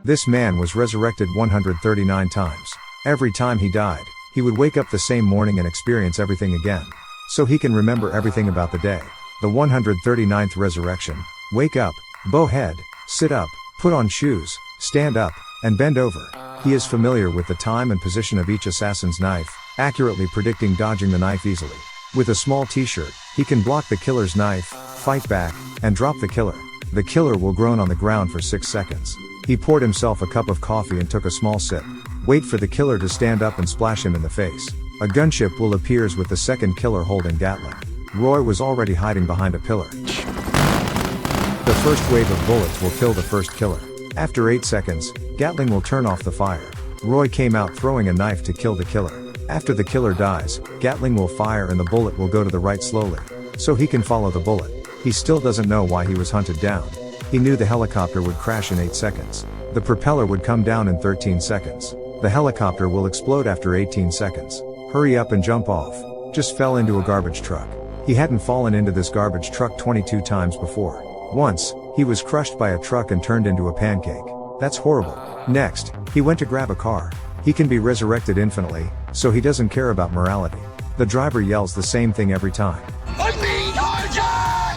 This man was resurrected 139 times. Every time he died, he would wake up the same morning and experience everything again. So he can remember everything about the day. The 139th resurrection. Wake up, bow head, sit up, put on shoes, stand up, and bend over. He is familiar with the time and position of each assassin's knife, accurately predicting dodging the knife easily. With a small t-shirt, he can block the killer's knife, fight back, and drop the killer. The killer will groan on the ground for 6 seconds. He poured himself a cup of coffee and took a small sip. Wait for the killer to stand up and splash him in the face. A gunship will appear with the second killer holding Gatling. Roy was already hiding behind a pillar. The first wave of bullets will kill the first killer. After 8 seconds, Gatling will turn off the fire. Roy came out throwing a knife to kill the killer. After the killer dies, Gatling will fire and the bullet will go to the right slowly. So he can follow the bullet. He still doesn't know why he was hunted down. He knew the helicopter would crash in 8 seconds. The propeller would come down in 13 seconds. The helicopter will explode after 18 seconds. Hurry up and jump off. Just fell into a garbage truck. He hadn't fallen into this garbage truck 22 times before. Once, he was crushed by a truck and turned into a pancake. That's horrible. Next, he went to grab a car. He can be resurrected infinitely, so he doesn't care about morality. The driver yells the same thing every time.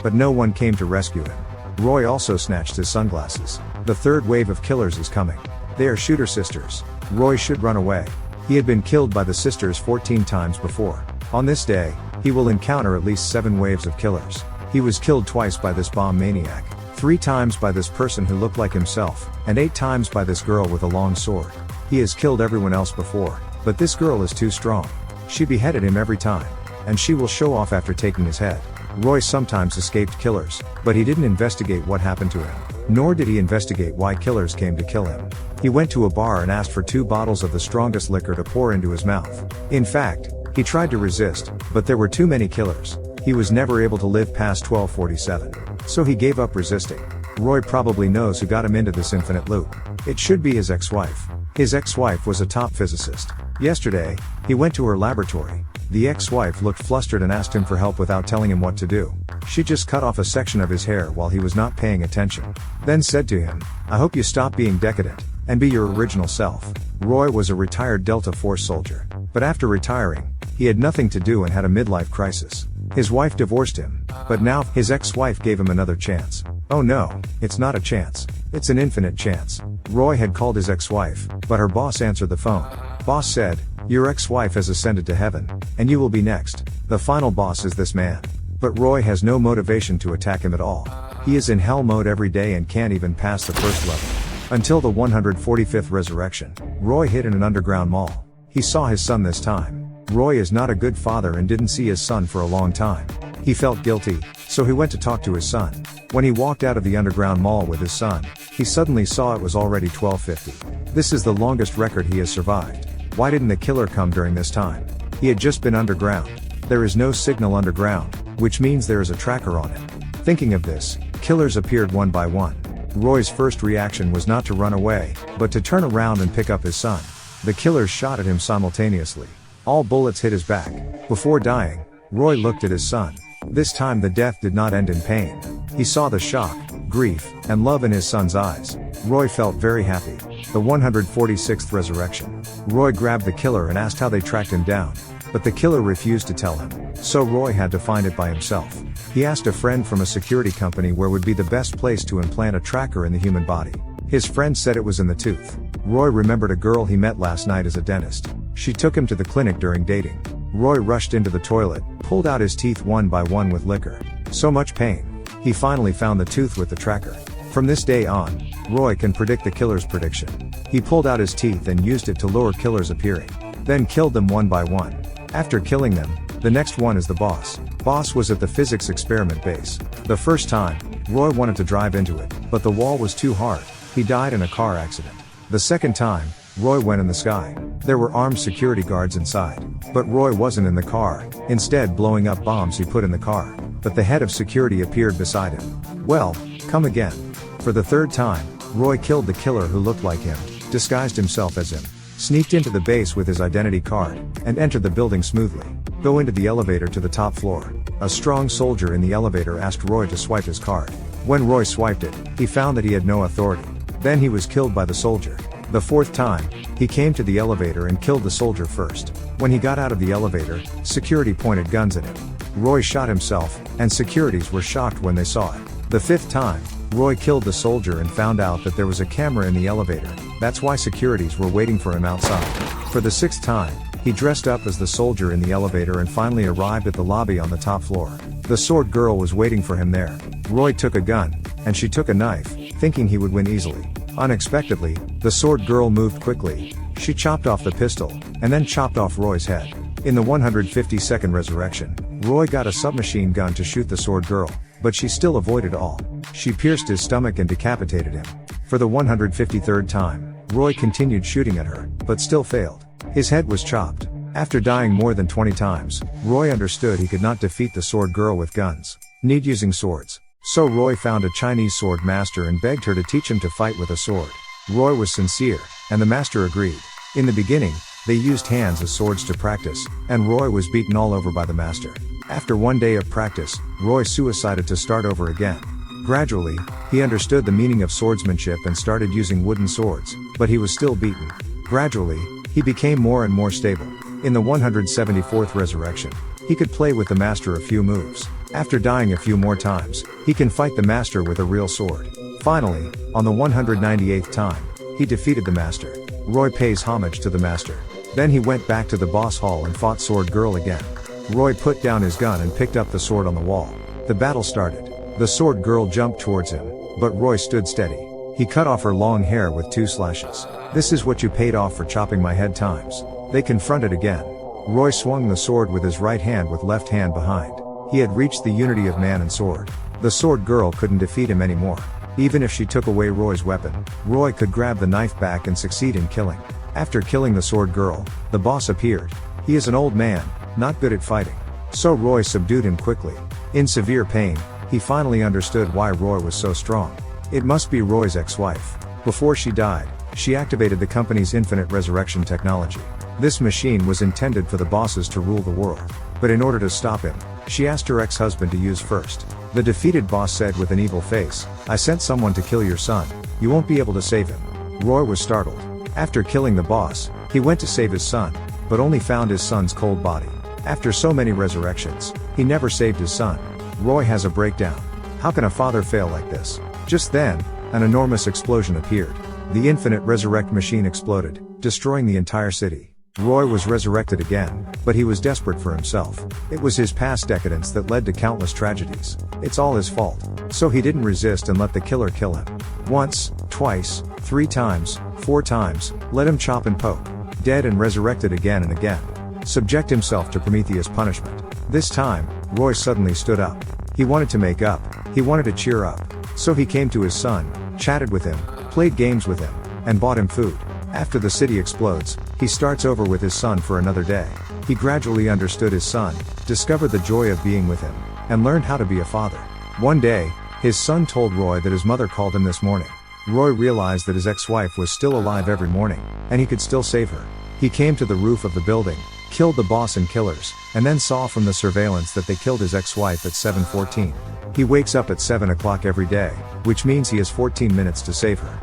But no one came to rescue him. Roy also snatched his sunglasses. The third wave of killers is coming. They are shooter sisters. Roy should run away. He had been killed by the sisters 14 times before. On this day, he will encounter at least 7 waves of killers. He was killed twice by this bomb maniac, 3 times by this person who looked like himself, and 8 times by this girl with a long sword. He has killed everyone else before, but this girl is too strong. She beheaded him every time, and she will show off after taking his head. Roy sometimes escaped killers, but he didn't investigate what happened to him. Nor did he investigate why killers came to kill him. He went to a bar and asked for 2 bottles of the strongest liquor to pour into his mouth. In fact, he tried to resist, but there were too many killers. He was never able to live past 1247. So he gave up resisting. Roy probably knows who got him into this infinite loop. It should be his ex-wife. His ex-wife was a top physicist. Yesterday, he went to her laboratory. The ex-wife looked flustered and asked him for help without telling him what to do. She just cut off a section of his hair while he was not paying attention. Then said to him, "I hope you stop being decadent, and be your original self." Roy was a retired Delta Force soldier. But after retiring, he had nothing to do and had a midlife crisis. His wife divorced him, but now, his ex-wife gave him another chance. Oh no, it's not a chance. It's an infinite chance. Roy had called his ex-wife, but her boss answered the phone. Boss said, "Your ex-wife has ascended to heaven, and you will be next." The final boss is this man. But Roy has no motivation to attack him at all. He is in hell mode every day and can't even pass the first level. Until the 145th resurrection, Roy hid in an underground mall. He saw his son this time. Roy is not a good father and didn't see his son for a long time. He felt guilty, so he went to talk to his son. When he walked out of the underground mall with his son, he suddenly saw it was already 12:50. This is the longest record he has survived. Why didn't the killer come during this time? He had just been underground. There is no signal underground, which means there is a tracker on it. Thinking of this, killers appeared one by one. Roy's first reaction was not to run away, but to turn around and pick up his son. The killers shot at him simultaneously. All bullets hit his back. Before dying, Roy looked at his son. This time the death did not end in pain. He saw the shock, grief, and love in his son's eyes. Roy felt very happy. The 146th resurrection. Roy grabbed the killer and asked how they tracked him down. But the killer refused to tell him. So Roy had to find it by himself. He asked a friend from a security company where would be the best place to implant a tracker in the human body. His friend said it was in the tooth. Roy remembered a girl he met last night as a dentist. She took him to the clinic during dating. Roy rushed into the toilet, pulled out his teeth one by one with liquor. So much pain. He finally found the tooth with the tracker. From this day on, Roy can predict the killer's prediction. He pulled out his teeth and used it to lure killers appearing. Then killed them one by one. After killing them, the next one is the boss. Boss was at the physics experiment base. The first time, Roy wanted to drive into it, but the wall was too hard. He died in a car accident. The second time, Roy went in the sky. There were armed security guards inside. But Roy wasn't in the car, instead blowing up bombs he put in the car. But the head of security appeared beside him. "Well, come again." For the third time, Roy killed the killer who looked like him, disguised himself as him, sneaked into the base with his identity card, and entered the building smoothly. Go into the elevator to the top floor. A strong soldier in the elevator asked Roy to swipe his card. When Roy swiped it, he found that he had no authority. Then he was killed by the soldier. The fourth time, he came to the elevator and killed the soldier first. When he got out of the elevator, security pointed guns at him. Roy shot himself, and securities were shocked when they saw it. The fifth time, Roy killed the soldier and found out that there was a camera in the elevator. That's why securities were waiting for him outside. For the sixth time, he dressed up as the soldier in the elevator and finally arrived at the lobby on the top floor. The sword girl was waiting for him there. Roy took a gun, and she took a knife, thinking he would win easily. Unexpectedly, the sword girl moved quickly. She chopped off the pistol, and then chopped off Roy's head. In the 152nd resurrection, Roy got a submachine gun to shoot the sword girl, but she still avoided all. She pierced his stomach and decapitated him. For the 153rd time, Roy continued shooting at her, but still failed. His head was chopped. After dying more than 20 times, Roy understood he could not defeat the sword girl with guns. Need using swords. So Roy found a Chinese sword master and begged her to teach him to fight with a sword. Roy was sincere, and the master agreed. In the beginning, they used hands as swords to practice, and Roy was beaten all over by the master. After one day of practice, Roy suicided to start over again. Gradually, he understood the meaning of swordsmanship and started using wooden swords, but he was still beaten. Gradually, he became more and more stable. In the 174th resurrection, he could play with the master a few moves. After dying a few more times, he can fight the master with a real sword. Finally, on the 198th time, he defeated the master. Roy pays homage to the master. Then he went back to the boss hall and fought Sword Girl again. Roy put down his gun and picked up the sword on the wall. The battle started. The Sword Girl jumped towards him, but Roy stood steady. He cut off her long hair with 2 slashes. "This is what you paid off for chopping my head times." They confronted again. Roy swung the sword with his right hand with left hand behind. He had reached the unity of man and sword. The Sword Girl couldn't defeat him anymore. Even if she took away Roy's weapon, Roy could grab the knife back and succeed in killing. After killing the Sword Girl, the boss appeared. He is an old man, not good at fighting. So Roy subdued him quickly. In severe pain, he finally understood why Roy was so strong. It must be Roy's ex-wife. Before she died, she activated the company's infinite resurrection technology. This machine was intended for the bosses to rule the world. But in order to stop him, she asked her ex-husband to use first. The defeated boss said with an evil face, "I sent someone to kill your son. You won't be able to save him." Roy was startled. After killing the boss, he went to save his son, but only found his son's cold body. After so many resurrections, he never saved his son. Roy has a breakdown. How can a father fail like this? Just then, an enormous explosion appeared. The infinite resurrect machine exploded, destroying the entire city. Roy was resurrected again, but he was desperate for himself. It was his past decadence that led to countless tragedies. It's all his fault. So he didn't resist and let the killer kill him. Once, twice, 3 times, 4 times, let him chop and poke. Dead and resurrected again and again. Subject himself to Prometheus' punishment. This time, Roy suddenly stood up. He wanted to make up. He wanted to cheer up. So he came to his son, chatted with him, played games with him, and bought him food. After the city explodes, he starts over with his son for another day. He gradually understood his son, discovered the joy of being with him, and learned how to be a father. One day, his son told Roy that his mother called him this morning. Roy realized that his ex-wife was still alive every morning, and he could still save her. He came to the roof of the building, killed the boss and killers, and then saw from the surveillance that they killed his ex-wife at 7:14. He wakes up at 7 o'clock every day, which means he has 14 minutes to save her.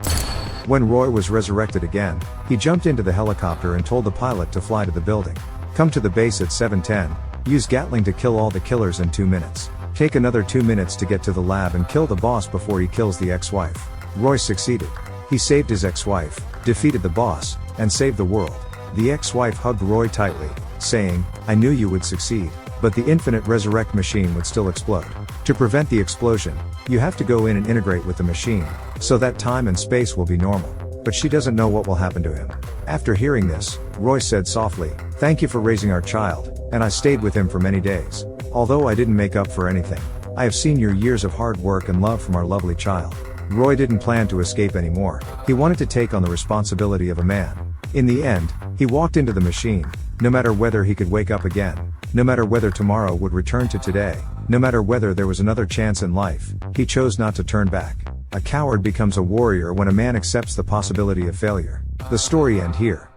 When Roy was resurrected again, he jumped into the helicopter and told the pilot to fly to the building. Come to the base at 7:10, use Gatling to kill all the killers in 2 minutes. Take another 2 minutes to get to the lab and kill the boss before he kills the ex-wife. Roy succeeded. He saved his ex-wife, defeated the boss, and saved the world. The ex-wife hugged Roy tightly, saying, "I knew you would succeed." But the infinite resurrect machine would still explode. To prevent the explosion, you have to go in and integrate with the machine, so that time and space will be normal. But she doesn't know what will happen to him. After hearing this, Roy said softly, "Thank you for raising our child, and I stayed with him for many days. Although I didn't make up for anything, I have seen your years of hard work and love from our lovely child." Roy didn't plan to escape anymore. He wanted to take on the responsibility of a man. In the end, he walked into the machine, no matter whether he could wake up again, no matter whether tomorrow would return to today, no matter whether there was another chance in life, he chose not to turn back. A coward becomes a warrior when a man accepts the possibility of failure. The story ends here.